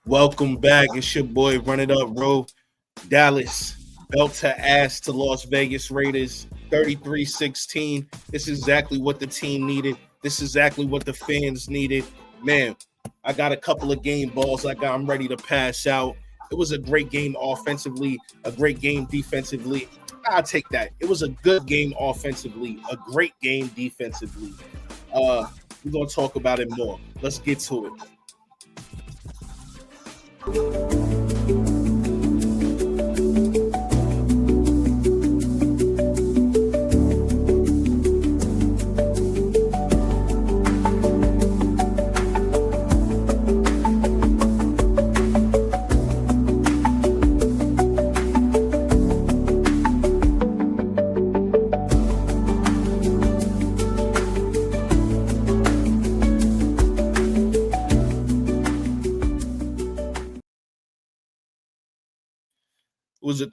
Welcome back. It's your boy Run It Up, Ro. Dallas belt to ass to Las Vegas Raiders 33-16. This is exactly what the team needed. This is exactly what the fans needed. Man, I got a couple of game balls I'm ready to pass out. It was a great game offensively, a great game defensively. I'll take that. It was a good game offensively, a great game defensively. Uh, we're gonna talk about it more. Let's get to it. It was a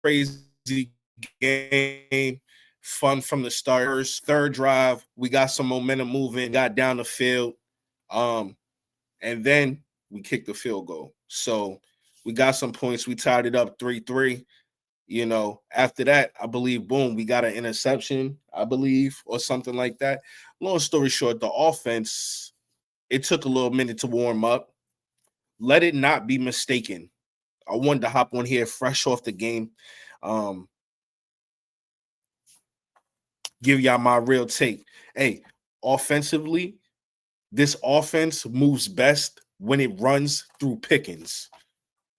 crazy game, fun from the start. Third drive, we got some momentum moving, got down the field, and then we kicked the field goal. So we got some points. We tied it up 3-3. After that, I believe, boom, we got an interception, I believe, or something like that. Long story short, the offense, it took a little minute to warm up. Let it not be mistaken. I wanted to hop on here fresh off the game. Um, give y'all my real take. Hey, offensively, this offense moves best when it runs through Pickens.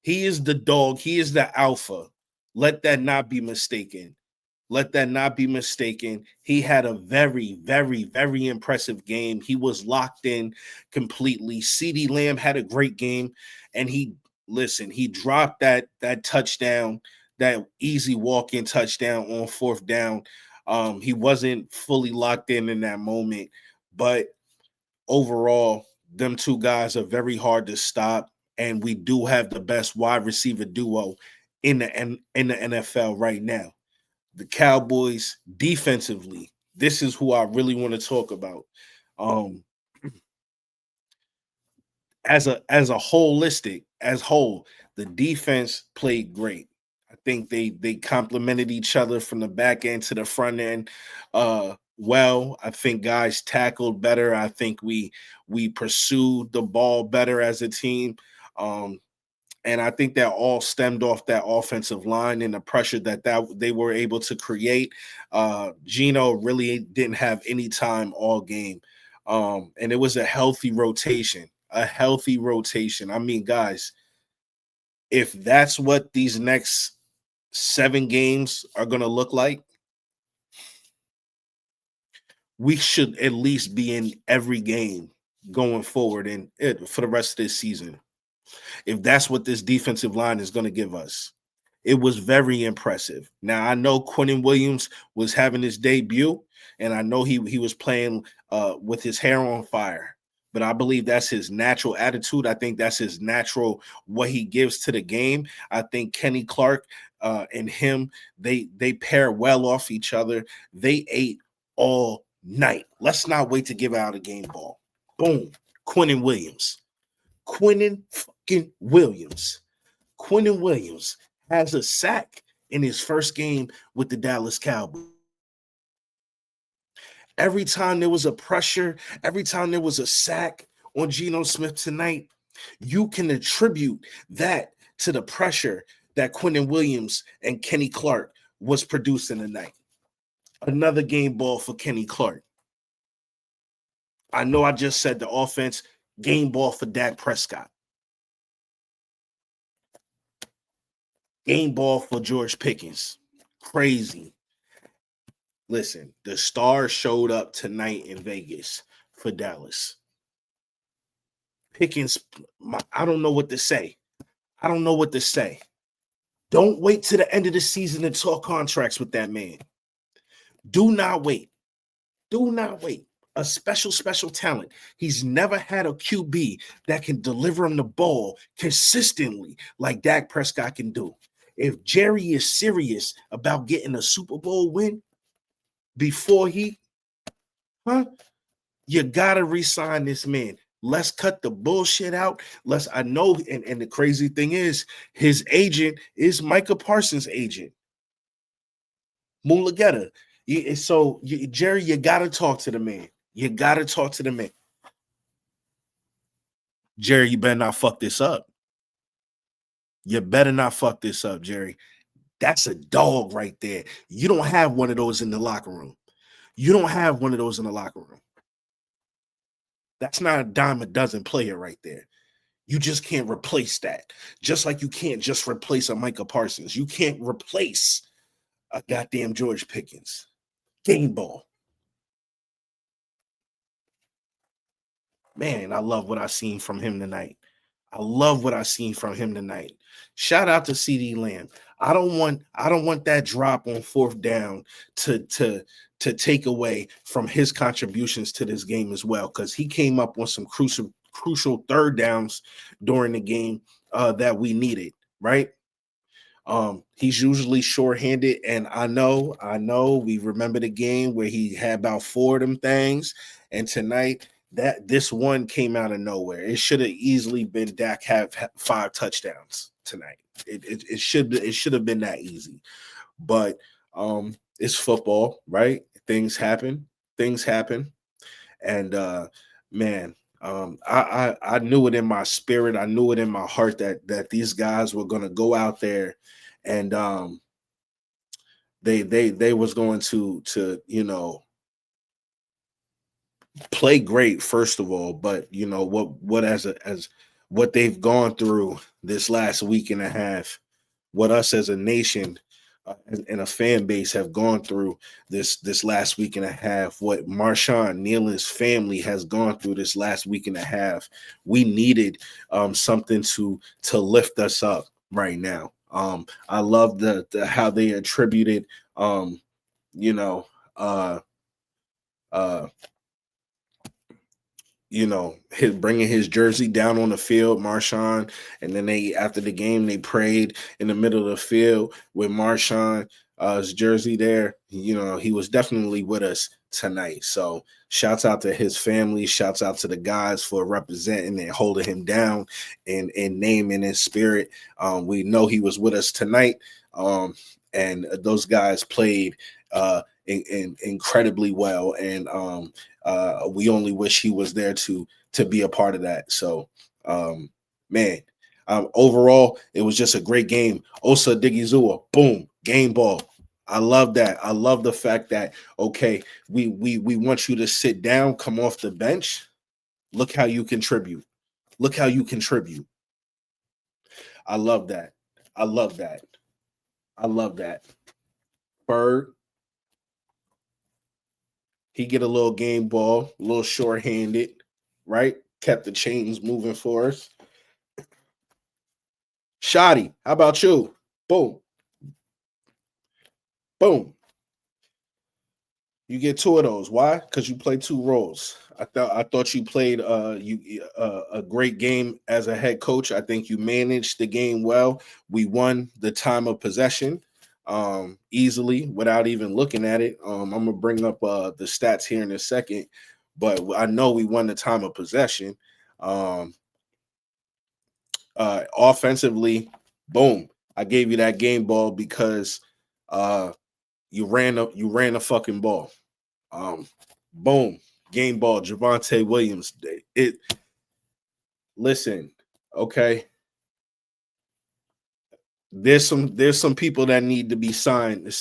He is the dog, he is the alpha. Let that not be mistaken. Let that not be mistaken. He had a very, very, very impressive game. He was locked in completely. CeeDee Lamb had a great game, and he dropped that touchdown, that easy walk-in touchdown on fourth down. He wasn't fully locked in that moment, but overall, them two guys are very hard to stop, and we do have the best wide receiver duo in the NFL right now. The Cowboys defensively, this is who I really want to talk about. Um, as whole, the defense played great. I think they complemented each other from the back end to the front end. Well, I think guys tackled better. I think we pursued the ball better as a team. Um, and I think that all stemmed off that offensive line and the pressure that they were able to create. Gino really didn't have any time all game, and it was a healthy rotation. A healthy rotation. I mean, guys, if that's what these next 7 games are going to look like, we should at least be in every game going forward and for the rest of this season. If that's what this defensive line is going to give us. It was very impressive. Now I know Quinnen Williams was having his debut, and I know he was playing with his hair on fire. But I believe that's his natural attitude. I think that's his natural what he gives to the game. I think Kenny Clark and him they pair well off each other. They ate all night. Let's not wait to give out a game ball. Boom, Quinnen Williams. Quinnen fucking Williams. Quinnen Williams has a sack in his first game with the Dallas Cowboys. Every time there was a pressure, every time there was a sack on Geno Smith tonight, you can attribute that to the pressure that Quinnen Williams and Kenny Clark was producing tonight. Another game ball for Kenny Clark. I know I just said the offense, game ball for Dak Prescott. Game ball for George Pickens. Crazy. Listen, the stars showed up tonight in Vegas for Dallas. Pickens, I don't know what to say. I don't know what to say. Don't wait to the end of the season to talk contracts with that man. Do not wait. Do not wait. A special, special talent. He's never had a QB that can deliver him the ball consistently like Dak Prescott can do. If Jerry is serious about getting a Super Bowl win, before he, huh? You gotta resign this man. Let's cut the bullshit out. I know, and the crazy thing is, his agent is Micah Parsons' agent, Mulugeta. So, Jerry, you gotta talk to the man. You gotta talk to the man. Jerry, you better not fuck this up. You better not fuck this up, Jerry. That's a dog right there. You don't have one of those in the locker room. You don't have one of those in the locker room. That's not a dime a dozen player right there. You just can't replace that. Just like you can't just replace a Micah Parsons. You can't replace a goddamn George Pickens. Game ball. Man, I love what I seen from him tonight. I love what I seen from him tonight. Shout out to CD Lamb. I don't want that drop on fourth down to take away from his contributions to this game as well, because he came up on some crucial third downs during the game that we needed, right? He's usually short-handed, and I know we remember the game where he had about 4 of them things, and tonight that this one came out of nowhere. It should have easily been Dak have 5 touchdowns tonight. It should have been that easy, but it's football, right? Things happen, and man, I knew it in my spirit. I knew it in my heart that these guys were going to go out there, and they was going to play great, first of all. But what as what they've gone through this last week and a half, what us as a nation and a fan base have gone through this last week and a half, what Marshawn Nealon's family has gone through this last week and a half. We needed something to lift us up right now. I love the how they attributed you know uh uh his bringing his jersey down on the field, Marshawn, and then they after the game they prayed in the middle of the field with Marshawn his jersey there. He was definitely with us tonight. So shouts out to his family, shouts out to the guys for representing and holding him down and name and in spirit. We know he was with us tonight, and those guys played incredibly well, and we only wish he was there to be a part of that. So, man, overall, it was just a great game. Osa Digizua, boom, game ball. I love that. I love the fact that, okay, we want you to sit down, come off the bench. Look how you contribute. Look how you contribute. I love that. I love that. I love that. Bird, he get a little game ball, a little short-handed, right? Kept the chains moving for us. Shoddy, how about you? Boom. Boom. You get 2 of those. Why? Because you play 2 roles. I thought you played a great game as a head coach. I think you managed the game well. We won the time of possession easily without even looking at it. I'm gonna bring up the stats here in a second, but I know we won the time of possession. Offensively, boom. I gave you that game ball because you ran the fucking ball. Boom, game ball. Javonte Williams. Listen, okay. There's some people that need to be signed.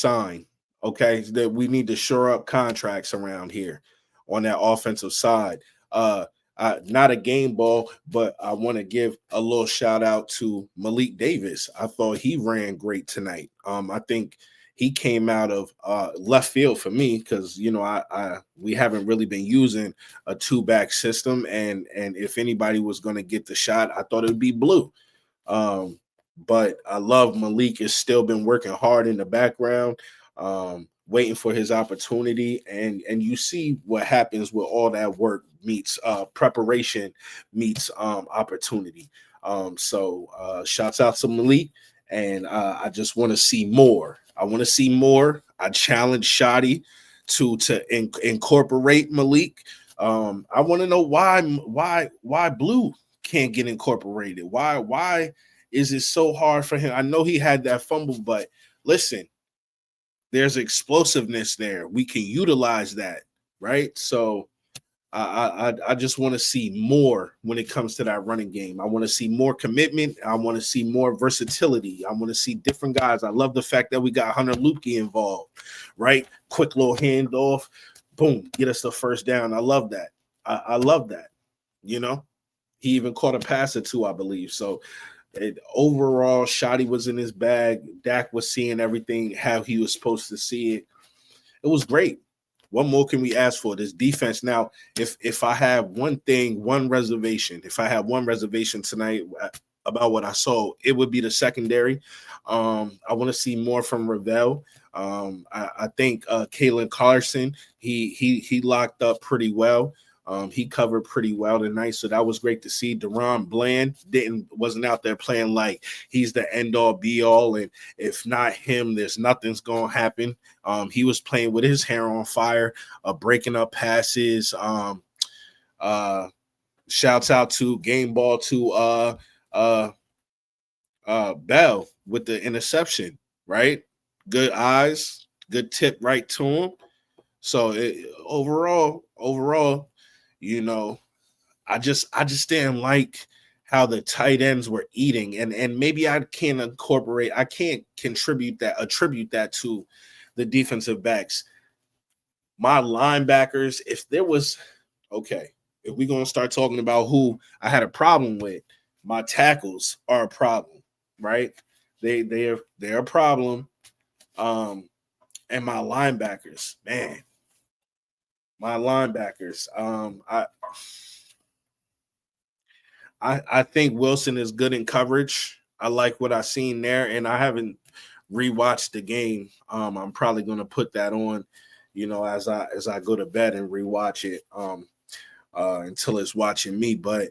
Okay, that we need to shore up contracts around here on that offensive side. Not a game ball, but I want to give a little shout out to Malik Davis. I thought he ran great tonight. I think he came out of left field for me because we haven't really been using a 2-back system, and if anybody was going to get the shot, I thought it would be Blue. But I love Malik has still been working hard in the background, waiting for his opportunity, and you see what happens with all that work meets preparation meets opportunity. So shouts out to Malik, and I just want to see more. I want to see more. I challenge Shoddy to incorporate Malik. I want to know why Blue can't get incorporated. Why is it so hard for him? I know he had that fumble, but listen, there's explosiveness there. We can utilize that, right? So I just want to see more when it comes to that running game. I want to see more commitment. I want to see more versatility. I want to see different guys. I love the fact that we got Hunter Lupke involved, right? Quick little handoff, boom, get us the first down. I love that. I love that. You know, he even caught a pass or two, I believe. So overall, Shotty was in his bag. Dak was seeing everything how he was supposed to see it. It was great. What more can we ask for? This defense. Now, if I have one thing, one reservation, if I have one reservation tonight about what I saw, it would be the secondary. I want to see more from Ravel. I think Kalen Carson, he locked up pretty well. He covered pretty well tonight, so that was great to see. Deron Bland wasn't out there playing like he's the end all be all, and if not him, there's nothing's gonna happen. He was playing with his hair on fire, breaking up passes. Shouts out to Game Ball to Bell with the interception, right? Good eyes, good tip right to him. So overall, you know, I just didn't like how the tight ends were eating, and maybe I can't attribute that to the defensive backs. My linebackers, if we're gonna start talking about who I had a problem with, my tackles are a problem, right? They're a problem. And my linebackers, man, my linebackers. I think Wilson is good in coverage. I like what I've seen there, and I haven't rewatched the game. I'm probably going to put that on, as I go to bed and rewatch it until it's watching me. But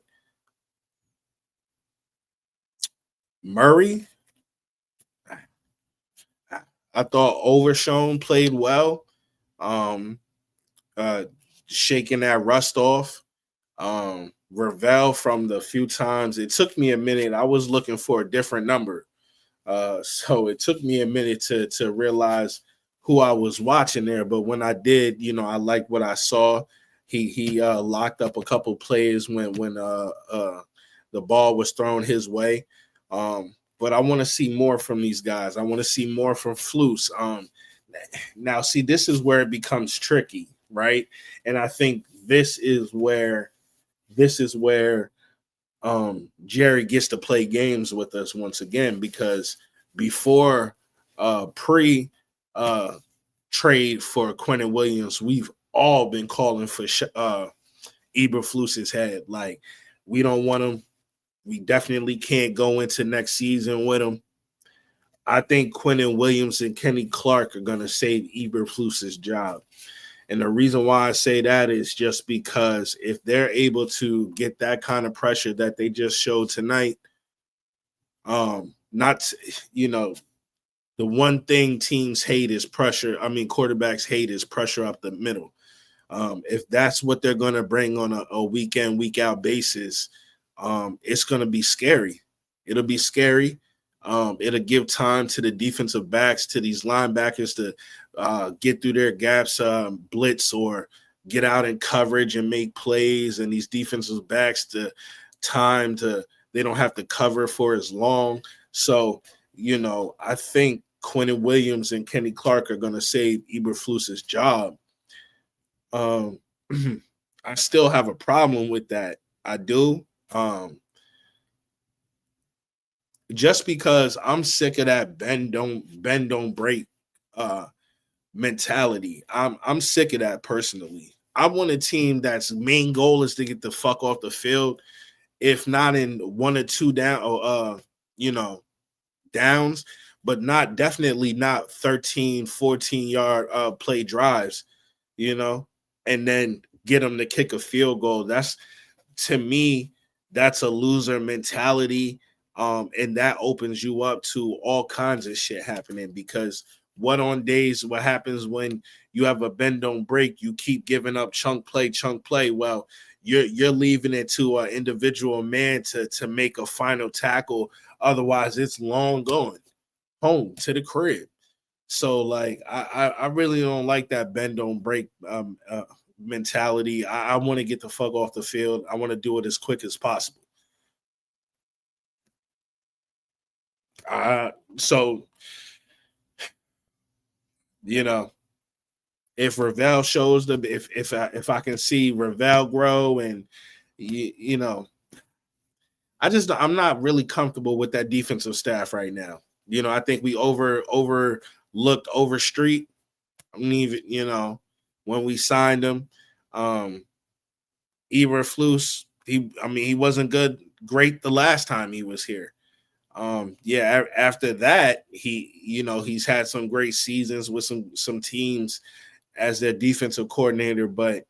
Murray, I thought Overshown played well, shaking that rust off. Ravel, from the few times, it took me a minute. I was looking for a different number. So it took me a minute to realize who I was watching there. But when I did, I liked what I saw. He locked up a couple plays when the ball was thrown his way. But I want to see more from these guys. I want to see more from Flus. Now, see, this is where it becomes tricky, right? And I think this is where Jerry gets to play games with us once again, because before pre trade for Quentin Williams, we've all been calling for Eberflus's head. Like, we don't want him. We definitely can't go into next season with him. I think Quentin Williams and Kenny Clark are going to save Eberflus's job. And the reason why I say that is just because if they're able to get that kind of pressure that they just showed tonight, the one thing teams hate is pressure. I mean, quarterbacks hate is pressure up the middle. If that's what they're going to bring on a week in, week out basis, it's going to be scary. It'll be scary. It'll give time to the defensive backs, to these linebackers to get through their gaps, blitz, or get out in coverage and make plays, and these defensive backs they don't have to cover for as long. So, I think Quentin Williams and Kenny Clark are going to save Eberflus's job. I still have a problem with that. I do. Just because I'm sick of that bend don't break mentality. I'm sick of that personally. I want a team that's main goal is to get the fuck off the field, if not in one or two downs, but definitely not 13, 14-yard play drives, and then get them to kick a field goal. That's, to me, that's a loser mentality. And that opens you up to all kinds of shit happening, because what happens when you have a bend don't break, you keep giving up chunk play. Well, you're leaving it to an individual man to make a final tackle. Otherwise, it's long going home to the crib. So like I really don't like that bend don't break mentality. I want to get the fuck off the field. I want to do it as quick as possible. So you know, if Ravel shows them, if I can see Ravel grow, and you know, I'm not really comfortable with that defensive staff right now. You know, I think we overlooked Overstreet. I mean, even when we signed him, Eberflus, he wasn't great the last time he was here. After that, he's had some great seasons with some teams as their defensive coordinator, but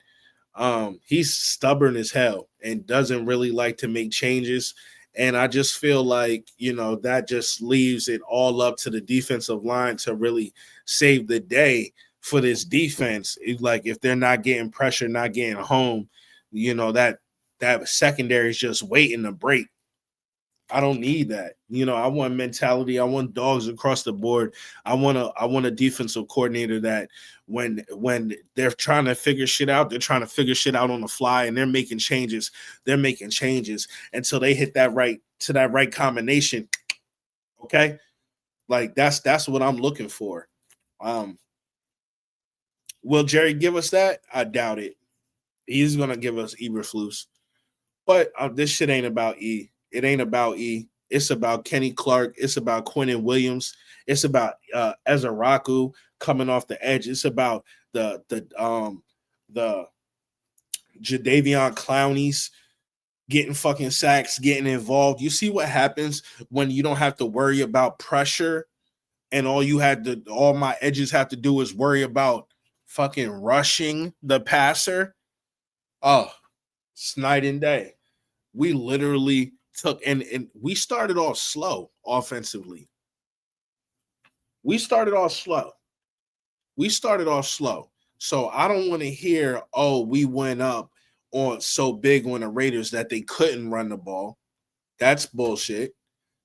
he's stubborn as hell and doesn't really like to make changes. And I just feel like, that just leaves it all up to the defensive line to really save the day for this defense. Like if they're not getting pressure, not getting home, that secondary is just waiting to break. I don't need that. I want mentality. I want dogs across the board. I want a defensive coordinator that when they're trying to figure shit out, they're trying to figure shit out on the fly, and they're making changes. They're making changes until they hit that right combination. Okay? Like that's what I'm looking for. Will Jerry give us that? I doubt it. He's gonna give us Eberflus. But this shit ain't about E. It ain't about E. It's about Kenny Clark. It's about Quinnen Williams. It's about Ezraku coming off the edge. It's about the Jadeveon Clownies getting fucking sacks, getting involved. You see what happens when you don't have to worry about pressure, and all my edges have to do is worry about fucking rushing the passer. Oh, it's night and day. We literally took and we started off slow offensively. We started off slow. So I don't want to hear, we went up on so big on the Raiders that they couldn't run the ball. That's bullshit.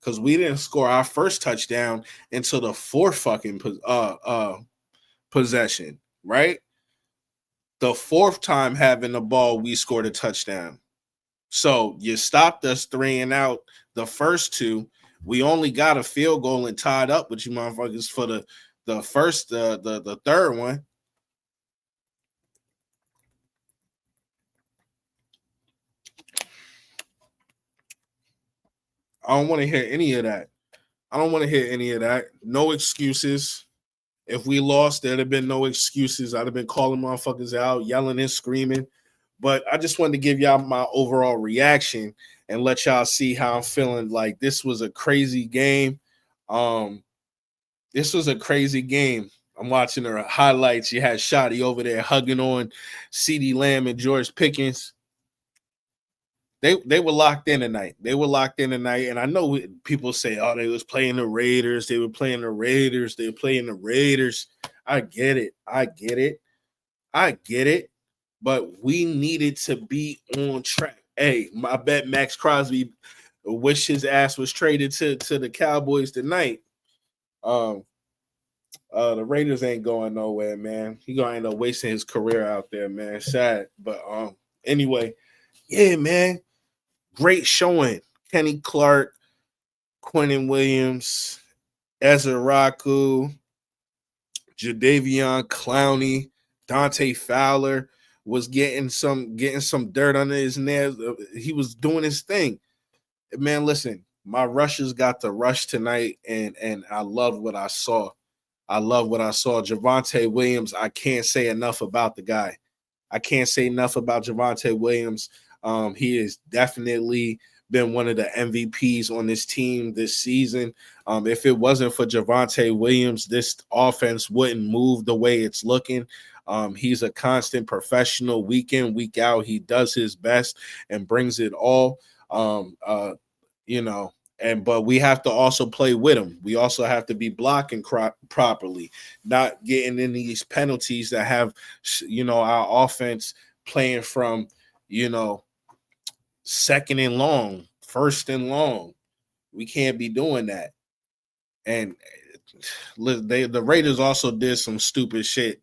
Because we didn't score our first touchdown until the fourth fucking possession, right? The fourth time having the ball, we scored a touchdown. So you stopped us 3 and out the first two. We only got a field goal and tied up with you motherfuckers for the third one. I don't want to hear any of that. No excuses. If we lost, there'd have been no excuses. I'd have been calling motherfuckers out, yelling and screaming. But I just wanted to give y'all my overall reaction and let y'all see how I'm feeling. Like this was a crazy game. This was a crazy game. I'm watching the highlights. You had Shotty over there hugging on CeeDee Lamb and George Pickens. They were locked in tonight. And I know people say, "Oh, they was playing the Raiders. They were playing the Raiders. They were playing the Raiders." I get it. But we needed to be on track. Hey, I bet Max Crosby wish his ass was traded to the Cowboys tonight. The Raiders ain't going nowhere, man. He gonna end up wasting his career out there, man. Sad, but anyway, yeah, man. Great showing. Kenny Clark, Quinnen Williams, Ezraku, Jadeveon Clowney, Dante Fowler was getting some dirt under his nails. He was doing his thing. Man, listen, my rushers got the rush tonight, and I love what I saw. Javonte Williams, I can't say enough about the guy. I can't say enough about Javonte Williams. He has definitely been one of the MVPs on this team this season. If it wasn't for Javonte Williams, this offense wouldn't move the way it's looking. He's a constant professional week in, week out. He does his best and brings it all. but we have to also play with them. We also have to be blocking properly, not getting in these penalties that have our offense playing from second and long, first and long. We can't be doing that. And the Raiders also did some stupid shit,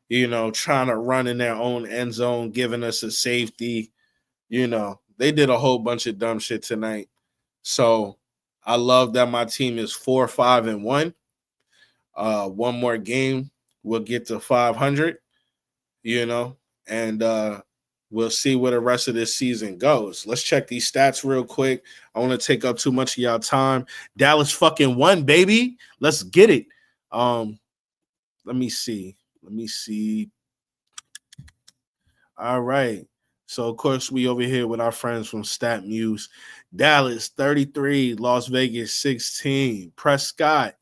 trying to run in their own end zone, giving us a safety. They did a whole bunch of dumb shit tonight. So I love that my team is 4-5-1. One more game, we'll get to 500, and we'll see where the rest of this season goes. Let's check these stats real quick. I want to take up too much of y'all time. Dallas fucking won, baby. Let's get it. Let me see. All right. So, of course, we over here with our friends from StatMuse. Dallas, 33. Las Vegas, 16. Prescott.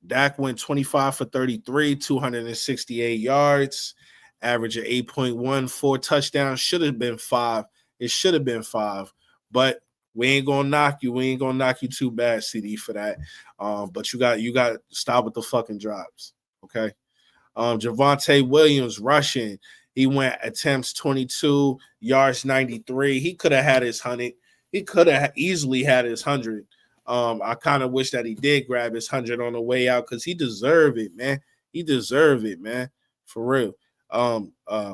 Dak went 25 for 33, 268 yards, average of 8.1, 4 touchdowns. Should have been 5. It should have been 5. But we ain't gonna knock you. We ain't gonna knock you too bad, CD, for that. But you got to stop with the fucking drops. Okay. Javonte Williams rushing. He went attempts 22, yards 93. He could have had his 100. He could have easily had his 100. I kind of wish that he did grab his 100 on the way out because he deserved it, man. He deserved it, man. For real.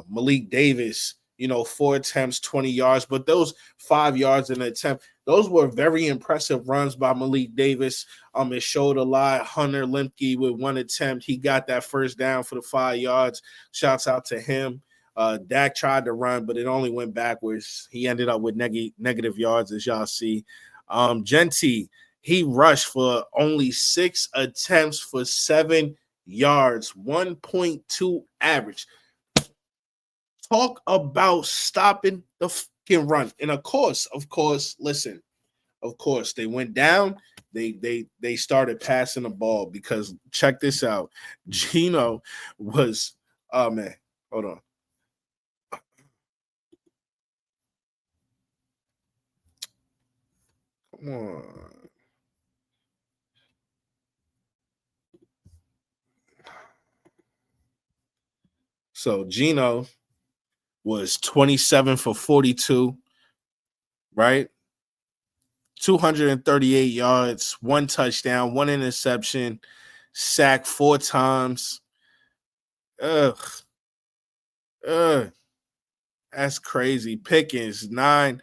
Malik Davis, 4 attempts, 20 yards, but those 5 yards in an attempt, those were very impressive runs by Malik Davis. It showed a lot. Hunter Lemke with 1 attempt, he got that first down for the 5 yards. Shouts out to him. Dak tried to run, but it only went backwards. He ended up with negative yards, as y'all see. Genty, he rushed for only 6 attempts for 7 yards, 1.2 average. Talk about stopping the fucking run. And of course, listen, of course, they went down. They started passing the ball because check this out. Gino was, oh man, hold on. Come on. So Gino was 27 for 42, right? 238 yards, 1 touchdown, 1 interception, sacked 4 times. Ugh. That's crazy. Pickens, 9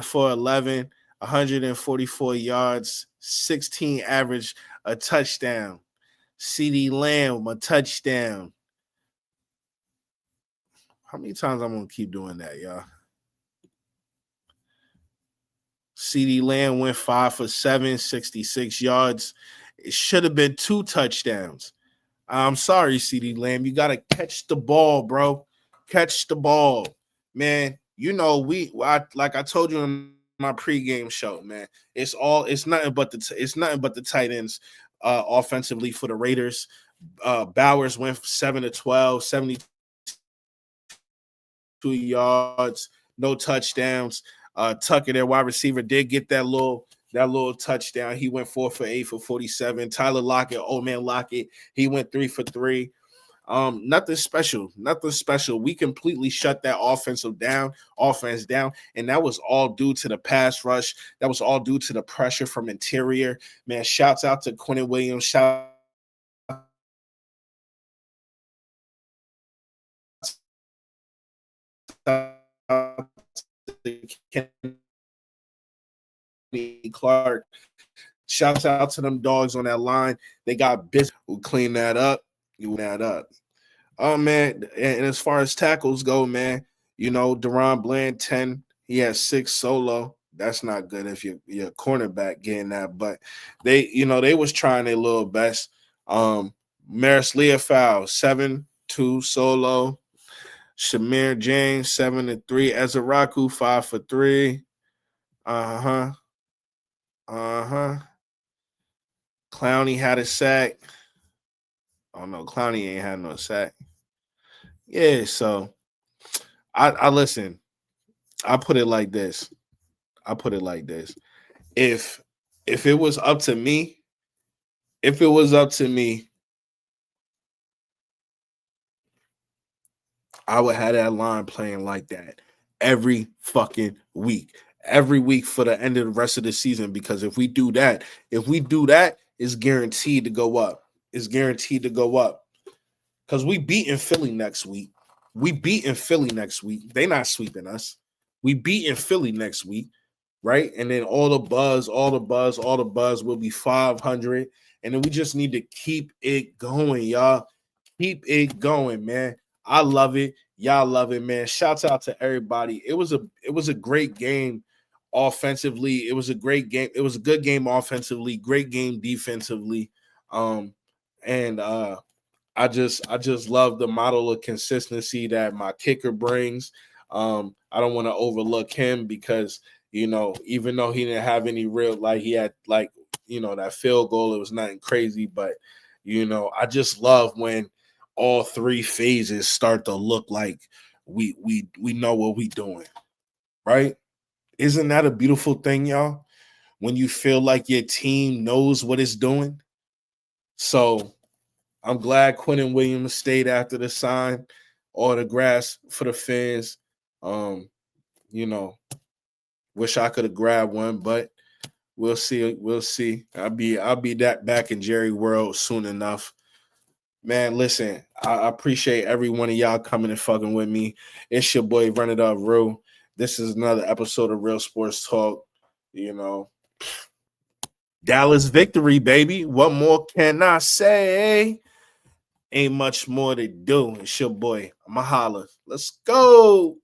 for 11, 144 yards, 16 average, a touchdown. CeeDee Lamb, a touchdown. How many times I'm going to keep doing that, y'all? CeeDee Lamb went 5 for 7, 66 yards. It should have been 2 touchdowns. I'm sorry, CeeDee Lamb. You got to catch the ball, bro. Catch the ball. Man, like I told you in my pregame show, man. It's nothing but the tight ends offensively for the Raiders. Bowers went 7 to 12, 72 yards, no touchdowns. Tucker, their wide receiver, did get that little touchdown. He went 4 for 8 for 47. Tyler Lockett, old man Lockett, he went 3 for 3. Nothing special. We completely shut that offense down, and that was all due to the pass rush. That was all due to the pressure from interior. Man, shouts out to Quinnen Williams. Shout out to Kenny Clark. Shouts out to them dogs on that line. They got business. Who clean that up? Oh man, and as far as tackles go, man, DaRon Bland 10, he has 6 solo. That's not good if you're cornerback getting that, but they was trying their little best. Maris Leofow 7-2 solo. Shamir James 7-3. Ezeraku 5 for 3. Clowney had a sack. Oh no, Clowney ain't had no sack. Yeah, so I listen. I put it like this. I put it like this. If it was up to me, I would have that line playing like that every fucking week. Every week for the end of the rest of the season. Because if we do that, it's guaranteed to go up. It's guaranteed to go up. Because we beating Philly next week. They not sweeping us. We beating Philly next week, right? And then all the buzz will be 500. And then we just need to keep it going, y'all. Keep it going, man. I love it. Y'all love it, man. Shouts out to everybody. It was a great game offensively. It was a great game. It was a good game offensively, great game defensively. And I just love the model of consistency that my kicker brings. I don't want to overlook him because, even though he didn't have any real, like, he had, like, that field goal, it was nothing crazy, but I just love when all three phases start to look like we know what we doing, right? Isn't that a beautiful thing, y'all? When you feel like your team knows what it's doing. So I'm glad Quentin Williams stayed after the sign autographs for the fans. Wish I could have grabbed one, but we'll see. We'll see. I'll be that back in Jerry World soon enough. Man, listen, I appreciate every one of y'all coming and fucking with me. It's your boy Run It Up Real. This is another episode of Real Sports Talk. Dallas victory, baby. What more can I say? Ain't much more to do. It's your boy. I'ma holla. Let's go.